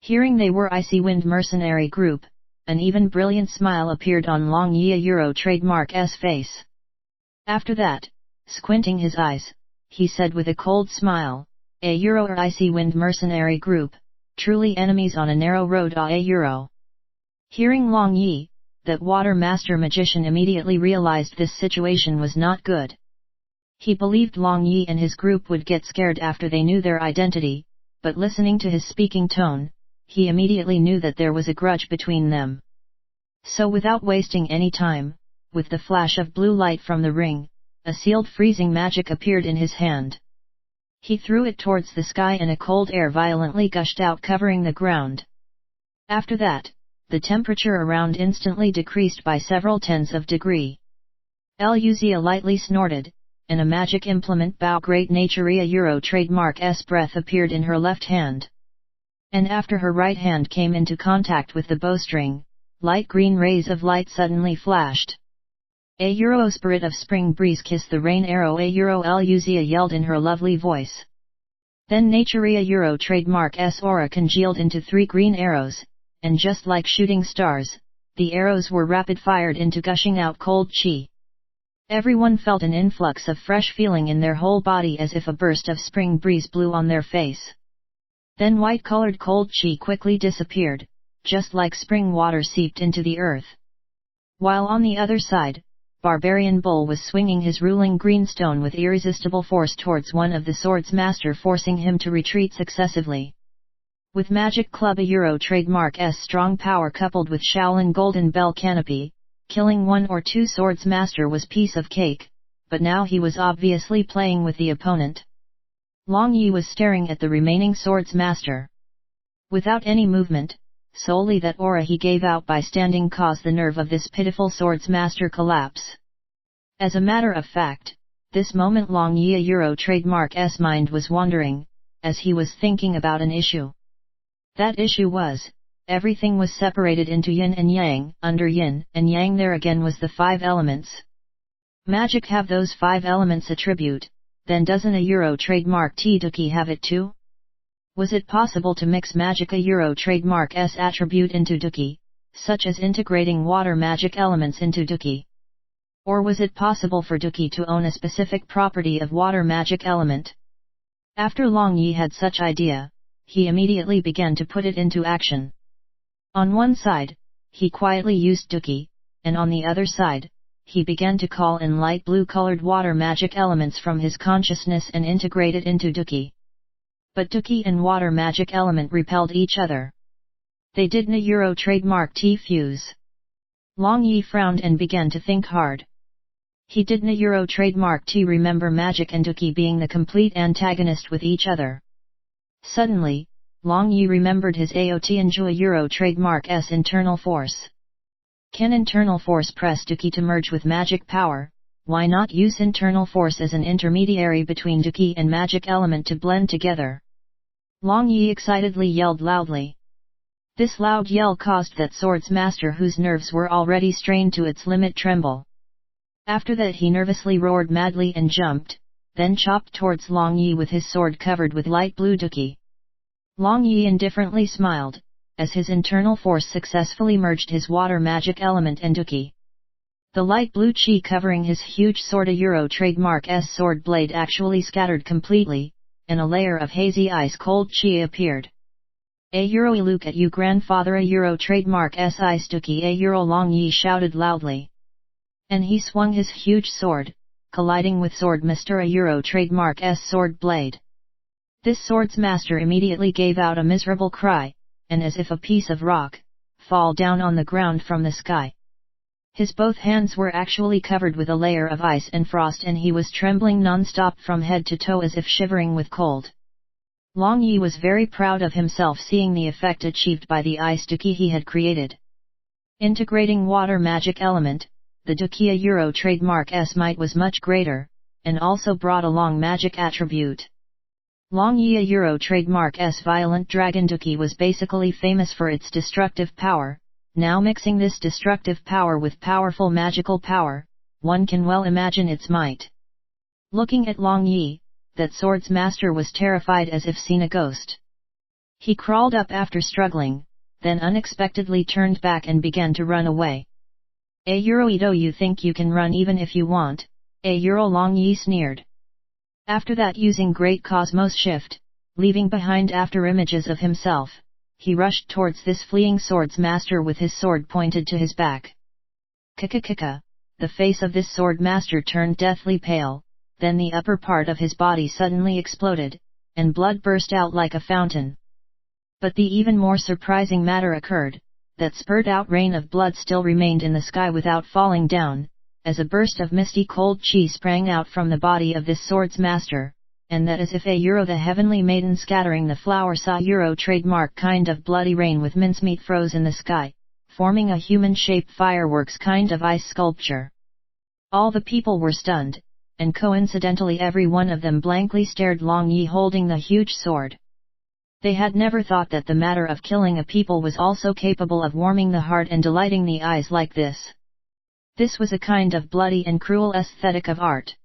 Hearing they were Icy Wind mercenary group, an even brilliant smile appeared on Long Yi a Euro trademark S face. After that, squinting his eyes, he said with a cold smile, "A Euro or Icy Wind mercenary group, truly enemies on a narrow road a Euro." Hearing Long Yi, that water master magician immediately realized this situation was not good. He believed Long Yi and his group would get scared after they knew their identity, but listening to his speaking tone, he immediately knew that there was a grudge between them. So without wasting any time, with the flash of blue light from the ring, a sealed freezing magic appeared in his hand. He threw it towards the sky and a cold air violently gushed out covering the ground. After that, the temperature around instantly decreased by several tens of degrees. Luzia lightly snorted, and a magic implement Bao Great Naturia Euro trademark S breath appeared in her left hand. And after her right hand came into contact with the bowstring, light green rays of light suddenly flashed. A Euro spirit of spring breeze kiss the rain arrow a Euro Luzia yelled in her lovely voice. Then Naturia Euro trademark S aura congealed into 3 green arrows, and just like shooting stars, the arrows were rapid-fired into gushing out cold chi. Everyone felt an influx of fresh feeling in their whole body as if a burst of spring breeze blew on their face. Then white-colored cold chi quickly disappeared, just like spring water seeped into the earth. While on the other side, Barbarian Bull was swinging his ruling green stone with irresistible force towards one of the Swords Master, forcing him to retreat successively. With Magic Club a Euro trademark S strong power coupled with Shaolin Golden Bell Canopy, killing 1 or 2 Swords Master was piece of cake, but now he was obviously playing with the opponent. Long Yi was staring at the remaining Swords Master. Without any movement, solely that aura he gave out by standing caused the nerve of this pitiful Swords Master collapse. As a matter of fact, this moment Long Yi a Euro trademark S mind was wandering, as he was thinking about an issue. That issue was, everything was separated into yin and yang. Under yin and yang there again was the 5 elements. Magic have those 5 elements attribute, then doesn't a Euro trademark T.A.G have it too? Was it possible to mix magic a Euro trademark S attribute into T.A.G, such as integrating water magic elements into T.A.G? Or was it possible for T.A.G to own a specific property of water magic element? After Long Yi had such idea, he immediately began to put it into action. On one side, he quietly used T.A.G, and on the other side, he began to call in light blue-colored water magic elements from his consciousness and integrate it into T.A.G. But T.A.G and water magic element repelled each other. They didn't a Euro trademark T fuse. Long Yi frowned and began to think hard. He didn't a Euro trademark T remember magic and T.A.G being the complete antagonist with each other. Suddenly, Long Yi remembered his AOT enjoy Euro trademark S internal force. Can internal force press T.A.G to merge with magic power? Why not use internal force as an intermediary between T.A.G and magic element to blend together? Long Yi excitedly yelled loudly. This loud yell caused that Swords Master whose nerves were already strained to its limit tremble. After that he nervously roared madly and jumped, then chopped towards Long Yi with his sword covered with light blue T.A.G. Long Yi indifferently smiled, as his internal force successfully merged his water magic element and T.A.G. The light blue chi covering his huge sword a Euro trademark S sword blade actually scattered completely, and a layer of hazy ice cold chi appeared. A Euro look at you grandfather a Euro trademark S ice T.A.G a Euro Long Yi shouted loudly. And he swung his huge sword, colliding with Sword Master a Euro trademark S sword blade. This Swords Master immediately gave out a miserable cry, and as if a piece of rock, fall down on the ground from the sky. His both hands were actually covered with a layer of ice and frost and he was trembling non-stop from head to toe as if shivering with cold. Long Yi was very proud of himself seeing the effect achieved by the ice T.A.G he had created. Integrating water magic element, the T.A.G a Euro trademark S might was much greater, and also brought along magic attribute. Long Yi a Euro trademark S Violent Dragon T.A.G was basically famous for its destructive power, now mixing this destructive power with powerful magical power, one can well imagine its might. Looking at Long Yi, that Swords Master was terrified as if seen a ghost. He crawled up after struggling, then unexpectedly turned back and began to run away. Euro you think you can run even if you want, Euro Long Yi sneered. After that, using great cosmos shift, leaving behind after images of himself, he rushed towards this fleeing swords master with his sword pointed to his back. Kika, the face of this sword master turned deathly pale, then the upper part of his body suddenly exploded, and blood burst out like a fountain. But the even more surprising matter occurred, that spurred out rain of blood still remained in the sky without falling down, as a burst of misty cold chi sprang out from the body of this swords master, and that as if Euro the heavenly maiden scattering the flower saw Euro trademark kind of bloody rain with mincemeat froze in the sky, forming a human-shaped fireworks kind of ice sculpture. All the people were stunned, and coincidentally every one of them blankly stared Long Yi holding the huge sword. They had never thought that the matter of killing a people was also capable of warming the heart and delighting the eyes like this. This was a kind of bloody and cruel aesthetic of art.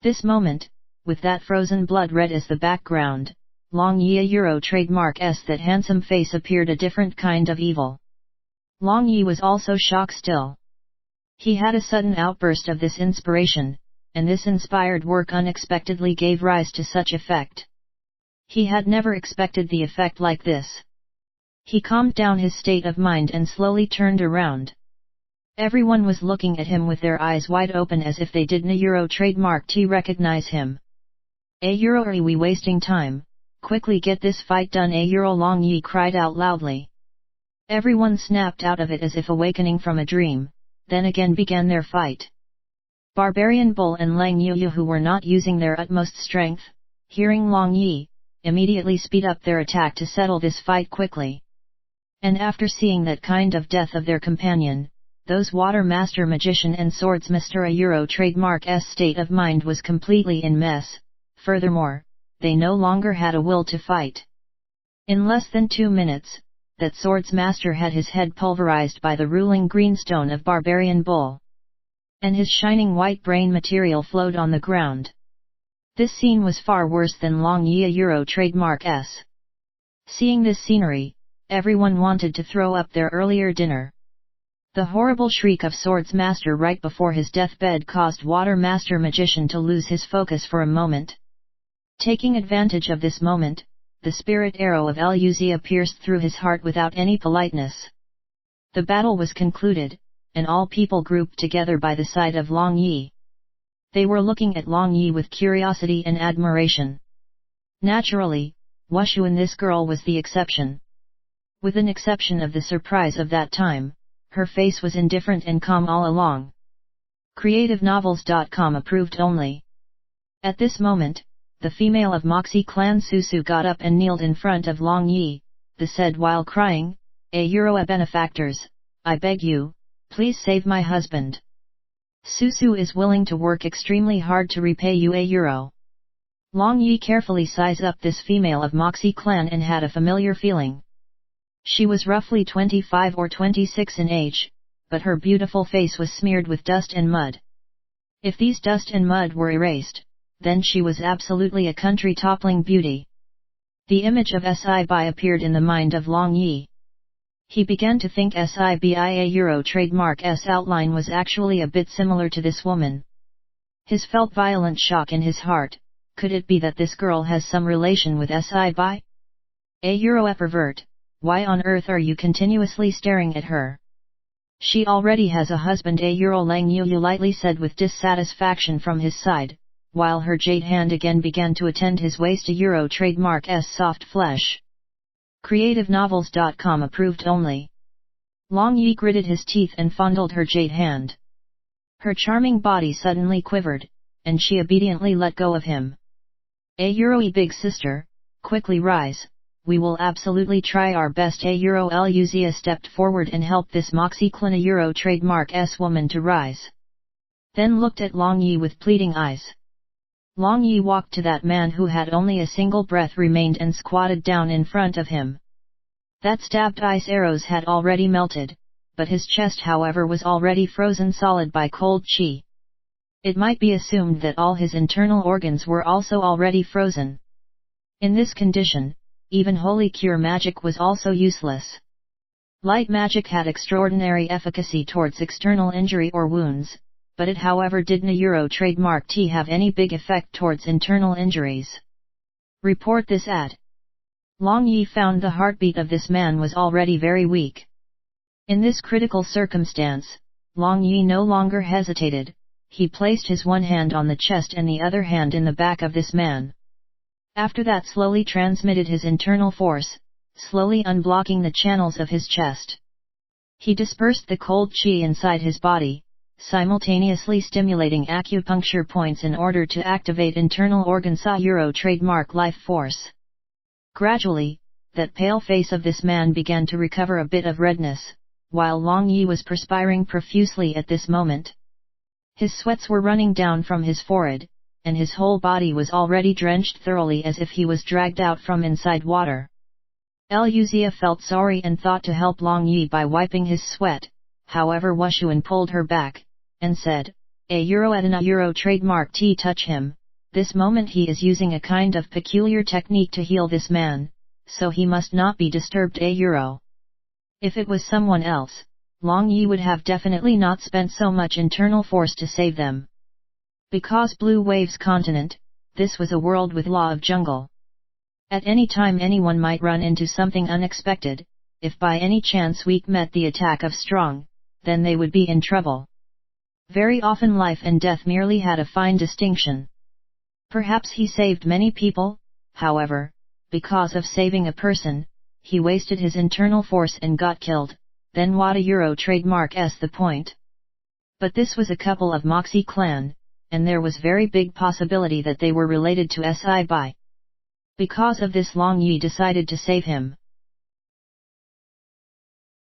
This moment, with that frozen blood red as the background, Long Yi Euro trademark S that handsome face appeared a different kind of evil. Long Yi was also shocked still. He had a sudden outburst of this inspiration, and this inspired work unexpectedly gave rise to such effect. He had never expected the effect like this. He calmed down his state of mind and slowly turned around. Everyone was looking at him with their eyes wide open as if they didn't Euro trademark T recognize him. Euro are we wasting time, quickly get this fight done Euro Long Yi cried out loudly. Everyone snapped out of it as if awakening from a dream, then again began their fight. Barbarian Bull and Lang Yu who were not using their utmost strength, hearing Long Yi, immediately speed up their attack to settle this fight quickly. And after seeing that kind of death of their companion, those Water Master Magician and Swordsmaster Euro trademark S state of mind was completely in mess, furthermore, they no longer had a will to fight. In less than 2 minutes, that Swordsmaster had his head pulverized by the ruling greenstone of Barbarian Bull. And his shining white brain material flowed on the ground. This scene was far worse than Long Yi Euro trademark S. Seeing this scenery, everyone wanted to throw up their earlier dinner. The horrible shriek of Swordsmaster right before his deathbed caused Water Master Magician to lose his focus for a moment. Taking advantage of this moment, the spirit arrow of Luzia pierced through his heart without any politeness. The battle was concluded, and all people grouped together by the side of Long Yi. They were looking at Long Yi with curiosity and admiration. Naturally, Wushuan this girl was the exception. With an exception of the surprise of that time, her face was indifferent and calm all along. CreativeNovels.com approved only. At this moment, the female of Moxie clan Susu got up and kneeled in front of Long Yi, the said while crying, Euro benefactors, I beg you, please save my husband. Susu is willing to work extremely hard to repay you Euro. Long Yi carefully sized up this female of Moxie clan and had a familiar feeling. She was roughly 25 or 26 in age, but her beautiful face was smeared with dust and mud. If these dust and mud were erased, then she was absolutely a country-toppling beauty. The image of Sibi appeared in the mind of Long Yi. He began to think Sibia Euro trademark S outline was actually a bit similar to this woman. His felt violent shock in his heart. Could it be that this girl has some relation with Sibi? Euro pervert, why on earth are you continuously staring at her? She already has a husband Euro Lang Yu lightly said with dissatisfaction from his side, while her jade hand again began to attend his waist Euro trademark S soft flesh. CreativeNovels.com approved only. Long Yi gritted his teeth and fondled her jade hand. Her charming body suddenly quivered, and she obediently let go of him. Euro big sister, quickly rise, we will absolutely try our best Euro Luzia stepped forward and helped this Moxie clan Euro trademark S woman to rise. Then looked at Long Yi with pleading eyes. Long Yi walked to that man who had only a single breath remained and squatted down in front of him. That stabbed ice arrows had already melted, but his chest however was already frozen solid by cold chi. It might be assumed that all his internal organs were also already frozen. In this condition, even holy cure magic was also useless. Light magic had extraordinary efficacy towards external injury or wounds, but it however didn't Euro trademark T have any big effect towards internal injuries. Report this at. Long Yi found the heartbeat of this man was already very weak. In this critical circumstance, Long Yi no longer hesitated, he placed his one hand on the chest and the other hand in the back of this man. After that slowly transmitted his internal force, slowly unblocking the channels of his chest. He dispersed the cold qi inside his body, simultaneously stimulating acupuncture points in order to activate internal organs Euro trademark life force. Gradually, that pale face of this man began to recover a bit of redness, while Long Yi was perspiring profusely at this moment. His sweats were running down from his forehead, and his whole body was already drenched thoroughly as if he was dragged out from inside water. Luzia felt sorry and thought to help Long Yi by wiping his sweat, however Wushuan pulled her back, and said, Euro trademark T touch him, this moment he is using a kind of peculiar technique to heal this man, so he must not be disturbed Euro. If it was someone else, Long Yi would have definitely not spent so much internal force to save them. Because Blue Wave's continent, this was a world with law of jungle. At any time anyone might run into something unexpected, if by any chance weak met the attack of strong, then they would be in trouble. Very often life and death merely had a fine distinction. Perhaps he saved many people, however, because of saving a person, he wasted his internal force and got killed, then what a Euro trademark S the point. But this was a couple of Moxie clan, and there was very big possibility that they were related to SI by. Because of this Long Yi decided to save him.